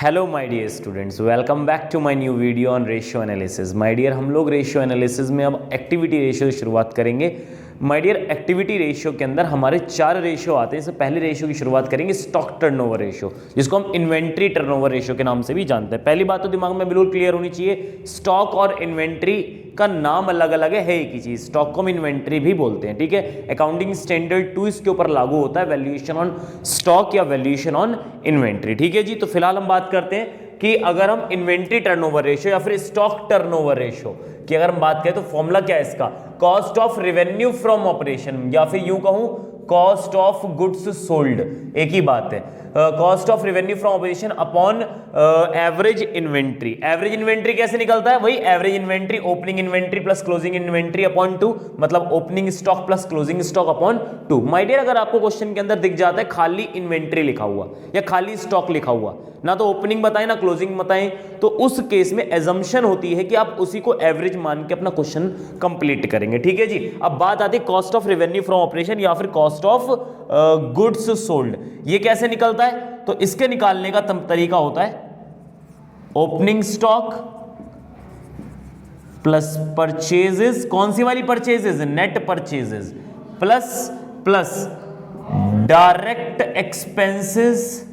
Hello my dear students, welcome back to my new video on ratio analysis. My dear, हम लोग ratio analysis में अब activity ratio से शुरुआत करेंगे। माय डियर, एक्टिविटी रेशियो के अंदर हमारे 4 रेशियो आते हैं। इससे पहले रेशियो की शुरुआत करेंगे स्टॉक टर्नओवर रेशियो, जिसको हम इन्वेंट्री टर्नओवर रेशियो के नाम से भी जानते हैं। पहली बात तो दिमाग में बिल्कुल क्लियर होनी चाहिए, स्टॉक और इन्वेंट्री का नाम अलग अलग है एक ही चीज। स्टॉक को हम इन्वेंट्री भी बोलते हैं, ठीक है। अकाउंटिंग स्टैंडर्ड 2 इसके ऊपर लागू होता है, वैल्यूएशन ऑन स्टॉक या वैल्यूएशन ऑन इन्वेंट्री, ठीक है जी। तो फिलहाल हम बात करते हैं कि अगर हम इन्वेंट्री टर्नओवर रेशियो या फिर स्टॉक टर्नओवर रेशियो की अगर हम बात करें तो फॉर्मूला क्या है इसका, cost of revenue from operation, या फिर यूं कहूं कॉस्ट ऑफ गुड्स सोल्ड, एक ही बात है। Cost of revenue from operation upon average inventory. Average inventory कैसे निकलता है, वही average inventory opening inventory plus closing inventory upon 2, मतलब opening stock plus closing stock upon 2। My dear, अगर आपको क्वेश्चन के अंदर दिख जाता है खाली इन्वेंट्री लिखा हुआ या खाली स्टॉक लिखा हुआ, ना तो ओपनिंग बताएं ना क्लोजिंग बताएं, तो उस केस में एजम्पशन होती है कि आप उसी को एवरेज मान के अपना क्वेश्चन कंप्लीट करेंगे, ठीक है जी। अब बात आती है cost of revenue from operation या फिर कॉस्ट ऑफ गुड्स सोल्ड। ये कैसे निकलता है, तो इसके निकालने का तरीका होता है ओपनिंग स्टॉक प्लस परचेजेस, कौन सी वाली purchases, net purchases, plus direct expenses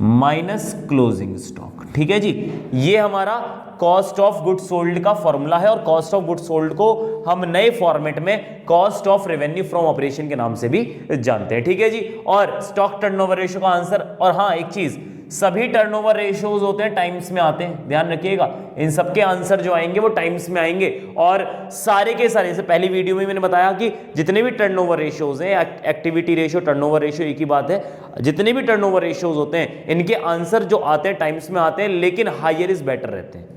minus closing stock, ठीक है जी। ये हमारा कॉस्ट ऑफ गुड्स सोल्ड का फॉर्मूला है, और कॉस्ट ऑफ गुड्स सोल्ड को हम नए फॉर्मेट में cost of revenue from operation के नाम से भी जानते हैं, ठीक है जी। और स्टॉक टर्नओवर रेशियो का आंसर, और हाँ एक चीज, सभी टर्नओवर रेशियोज होते हैं टाइम्स में आते हैं, ध्यान रखिएगा। इन सबके आंसर जो आएंगे वो टाइम्स में आएंगे, और सारे के सारे, जैसे पहली वीडियो में मैंने बताया कि जितने भी टर्नओवर रेशियोज हैं, एक्टिविटी रेशियो टर्नओवर रेशियो एक ही बात है, जितने भी टर्नओवर रेशियोज होते हैं इनके आंसर जो आते हैं टाइम्स में आते हैं, लेकिन हायर इज बेटर रहते हैं।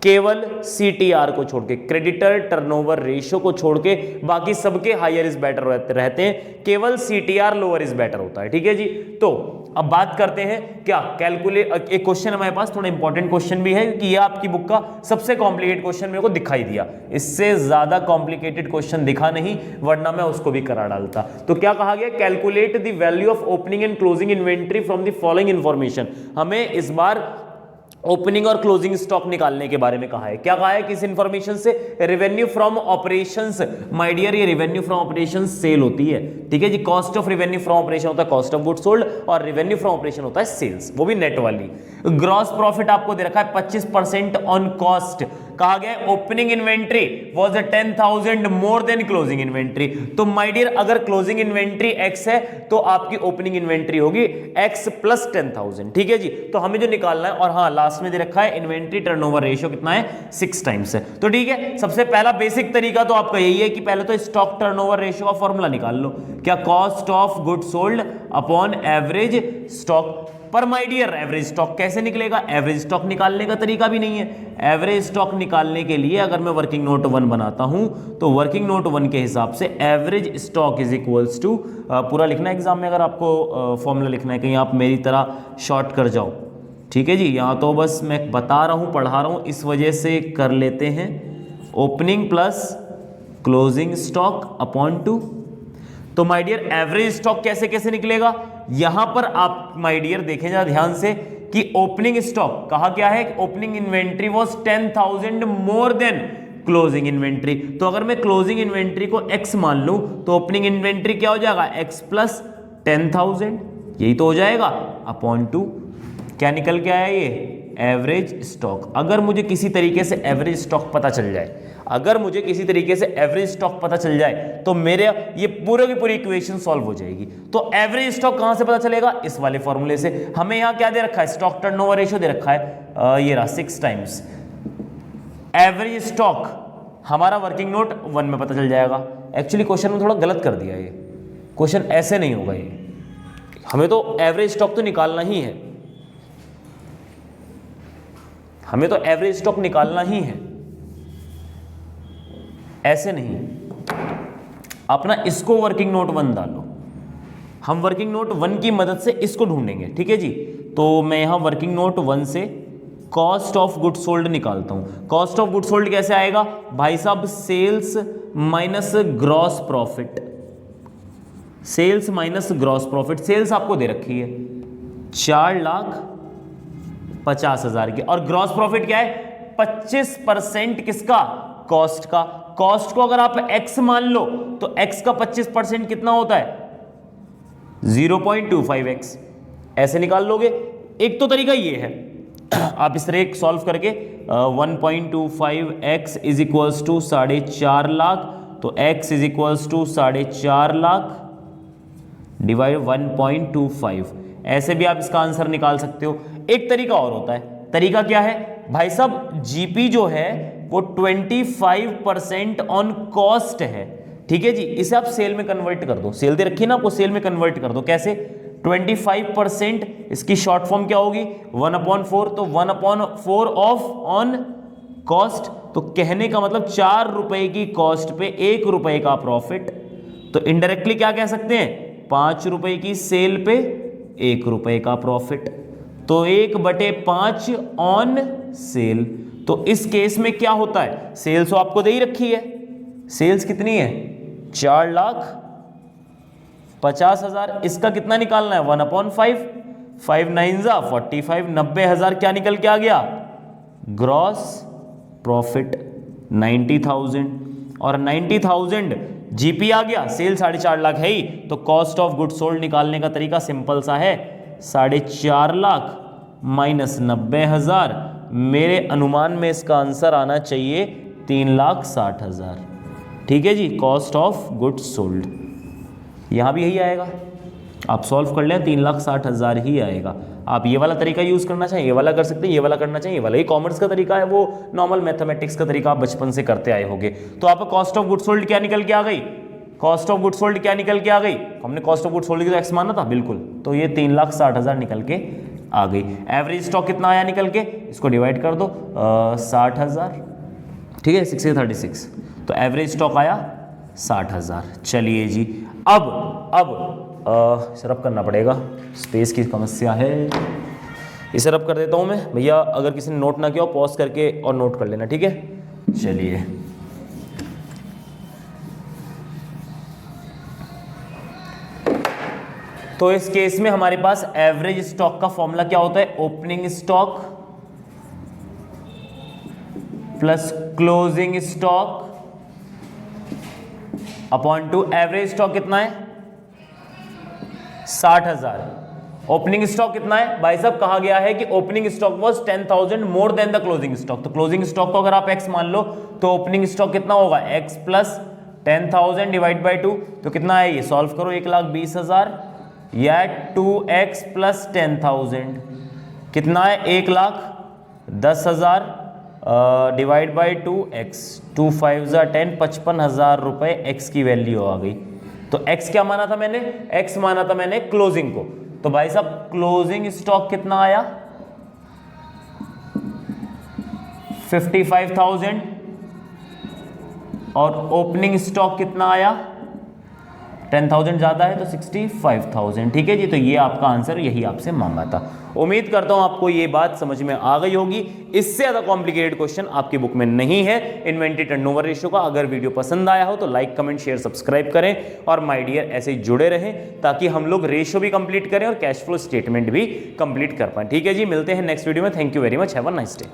केवल सीटीआर को छोड़ के, क्रेडिटर टर्नओवर रेशियो को छोड़ के बाकी सबके हायर इज बेटर रहते हैं, केवल सीटीआर लोअर इज बेटर होता है, ठीक है जी। तो अब बात करते हैं क्या कैलकुलेट, एक क्वेश्चन हमारे पास थोड़ा इंपॉर्टेंट क्वेश्चन भी है कि ये आपकी बुक का सबसे कॉम्प्लिकेटेड क्वेश्चन मेरे को दिखाई दिया, इससे ज्यादा कॉम्प्लिकेटेड क्वेश्चन दिखा नहीं, वरना मैं उसको भी करा डालता। तो क्या कहा गया, calculate the value of opening and closing inventory from the following information. हमें इस बार ओपनिंग और क्लोजिंग स्टॉक निकालने के बारे में कहा है। क्या कहा है, किस इंफॉर्मेशन से, revenue from operations. My dear, ये रेवेन्यू फ्रॉम ऑपरेशंस सेल होती है, ठीक है जी। Cost of revenue from operation होता है कॉस्ट ऑफ गुड्स सोल्ड, और रेवेन्यू फ्रॉम ऑपरेशन होता है सेल्स, वो भी नेट वाली। ग्रॉस प्रॉफिट आपको दे रखा है 25% ऑन कॉस्ट। कहा गया opening inventory was 10,000 more than closing inventory. तो माय डियर, अगर क्लोजिंग इन्वेंट्री x है तो आपकी ओपनिंग इन्वेंट्री होगी x प्लस 10,000, ठीक है जी। तो हमें जो निकालना है, और हाँ लास्ट में दे रखा है इन्वेंट्री टर्नओवर रेशियो कितना है, 6 टाइम्स है। तो ठीक है, सबसे पहला बेसिक तरीका तो आपका यही है कि पहले तो स्टॉक टर्नओवर रेशियो का फॉर्मूला निकाल लो। क्या, cost of goods sold upon average stock. पर माय डियर, एवरेज स्टॉक कैसे निकलेगा, एवरेज स्टॉक निकालने का तरीका भी नहीं है। एवरेज स्टॉक निकालने के लिए अगर मैं वर्किंग नोट 1 बनाता हूं, तो वर्किंग नोट 1 के हिसाब से average stock is equals to, पूरा लिखना है एग्जाम में, अगर आपको फॉर्मूला लिखना है, कहीं आप मेरी तरह शॉर्ट कर जाओ, ठीक है जी। यहाँ तो बस मैं बता रहा हूँ, पढ़ा रहा हूँ, इस वजह से कर लेते हैं। Opening plus closing stock upon 2। तो माय डियर, एवरेज स्टॉक कैसे कैसे निकलेगा, यहां पर आप माय डियर देखें जरा ध्यान से कि ओपनिंग स्टॉक कहा क्या है, opening inventory was 10,000 more than closing inventory. तो अगर मैं क्लोजिंग इन्वेंट्री को x मान लूं तो ओपनिंग इन्वेंट्री क्या हो जाएगा, x प्लस 10,000, यही तो हो जाएगा, अपॉन 2। क्या निकल के आया, ये एवरेज स्टॉक। अगर मुझे किसी तरीके से एवरेज स्टॉक पता चल जाए, अगर मुझे किसी तरीके से एवरेज स्टॉक पता चल जाए, तो मेरे ये पूरे की पूरी इक्वेशन सॉल्व हो जाएगी। तो एवरेज स्टॉक कहां से पता चलेगा, इस वाले फॉर्मूले से। हमें यहां क्या दे रखा है, स्टॉक टर्नओवर रेशियो दे रखा है, ये रहा 6 टाइम्स। एवरेज स्टॉक हमारा वर्किंग नोट 1 में पता चल जाएगा। एक्चुअली क्वेश्चन में थोड़ा गलत कर दिया, ये क्वेश्चन ऐसे नहीं होगा, ये हमें तो एवरेज स्टॉक तो निकालना ही है, हमें तो एवरेज स्टॉक निकालना ही है, ऐसे नहीं। अपना इसको वर्किंग नोट 1 डालो, हम वर्किंग नोट 1 की मदद से इसको ढूंढेंगे, ठीक है जी। तो मैं यहां वर्किंग नोट 1 से कॉस्ट ऑफ गुड सोल्ड निकालता हूं। कॉस्ट ऑफ गुड सोल्ड कैसे आएगा भाई साहब, sales minus gross profit, sales minus gross profit. Sales आपको दे रखी है 4,00,000 50,000 की। और ग्रॉस प्रॉफिट क्या है? 25% किसका? कॉस्ट का। कॉस्ट को अगर आप x मान लो तो x का 25% कितना होता है? 0.25x। ऐसे निकाल लोगे। एक तो तरीका ये है, आप इस तरह सॉल्व करके 1.25x is equals to 4.5 lakh, तो x is equals to 4.5 lakh divide 1.25, ऐसे भी आप इसका आंसर निकाल सकते हो। एक तरीका और होता है। तरीका क्या है भाई साहब? जीपी जो है वो 25% ऑन कॉस्ट है, ठीक है जी। इसे आप सेल में कन्वर्ट कर दो, सेल दे रखी ना आपको, सेल में कन्वर्ट कर दो। कैसे? 25%, इसकी शॉर्ट फॉर्म क्या होगी? 1/4, तो 1/4 ऑफ ऑन कॉस्ट, तो कहने का मतलब 4 रुपए की कॉस्ट पे 1 रुपए का प्रॉफिट। तो इनडायरेक्टली क्या कह सकते हैं? 5 रुपए की सेल पे 1 रुपए का प्रॉफिट, तो 1/5 ऑन सेल। तो इस केस में क्या होता है? सेल्स तो आपको दे ही रखी है, सेल्स कितनी है? 4,50,000। इसका कितना निकालना है? 1/5, 5 9 45, 90,000 क्या निकल के आ गया? Gross profit 90,000। और 90,000 जीपी आ गया, सेल 4.5 लाख है ही, तो कॉस्ट ऑफ गुड सोल्ड निकालने का तरीका सिंपल सा है, 4.5 लाख माइनस 90,000। मेरे अनुमान में इसका आंसर आना चाहिए 3,60,000, ठीक है जी। कॉस्ट ऑफ गुड सोल्ड यहाँ भी यही आएगा, आप सॉल्व कर लें 3,60,000 ही आएगा। आप ये वाला तरीका यूज़ करना चाहें, ये वाला कर सकते हैं, ये वाला करना चाहिए, ये वाला ही कॉमर्स का तरीका है, वो नॉर्मल मैथमेटिक्स का तरीका आप बचपन से करते आए होंगे। तो आपका कॉस्ट ऑफ गुड सोल्ड क्या निकल के आ गई? कॉस्ट ऑफ गुड सोल्ड क्या निकल के आ गई? हमने कॉस्ट ऑफ गुड सोल्ड की तो एक्स माना था, बिल्कुल, तो ये 3,60,000 निकल के आ गई। एवरेज स्टॉक कितना आया निकल के? इसको डिवाइड कर दो 60,000, ठीक है, 6 से 36, तो एवरेज स्टॉक आया 60,000। चलिए जी, अब इसे रब करना पड़ेगा, स्पेस की समस्या है, इसे रब कर देता हूं मैं भैया। अगर किसी ने नोट ना किया हो पॉज करके और नोट कर लेना, ठीक है। चलिए, तो इस केस में हमारे पास एवरेज स्टॉक का फॉर्मूला क्या होता है? Opening stock plus closing stock upon two average stock कितना है? 60,000। ओपनिंग स्टॉक कितना है भाई साहब? कहा गया है कि opening stock was 10,000 more than the closing stock. तो क्लोजिंग स्टॉक को अगर आप x मान लो तो ओपनिंग स्टॉक कितना होगा? x प्लस 10,000 डिवाइड बाई 2, तो कितना है ये? सॉल्व करो, 1,20,000 या 2x प्लस 10,000 कितना है? 1,10,000 डिवाइड बाई 2x, 2 5 10, 55,000 रुपए x की वैल्यू आ गई। तो x क्या माना था मैंने? x माना था मैंने क्लोजिंग को। तो भाई साहब क्लोजिंग स्टॉक कितना आया? 55,000 और ओपनिंग स्टॉक कितना आया? 10,000 ज्यादा है तो 65,000, ठीक है जी। तो ये आपका आंसर यही आपसे मांगा था। उम्मीद करता हूं आपको ये बात समझ में आ गई होगी। इससे ज्यादा कॉम्प्लिकेटेड क्वेश्चन आपकी बुक में नहीं है इन्वेंटरी टर्नओवर रेशियो का। अगर वीडियो पसंद आया हो तो लाइक कमेंट शेयर सब्सक्राइब करें और माय डियर ऐसे ही जुड़े रहें ताकि हम लोग रेशियो भी कंप्लीट करें और कैश फ्लो स्टेटमेंट भी कंप्लीट कर पाएं, ठीक है जी। मिलते हैं नेक्स्ट वीडियो में। Thank you very much, have a nice day.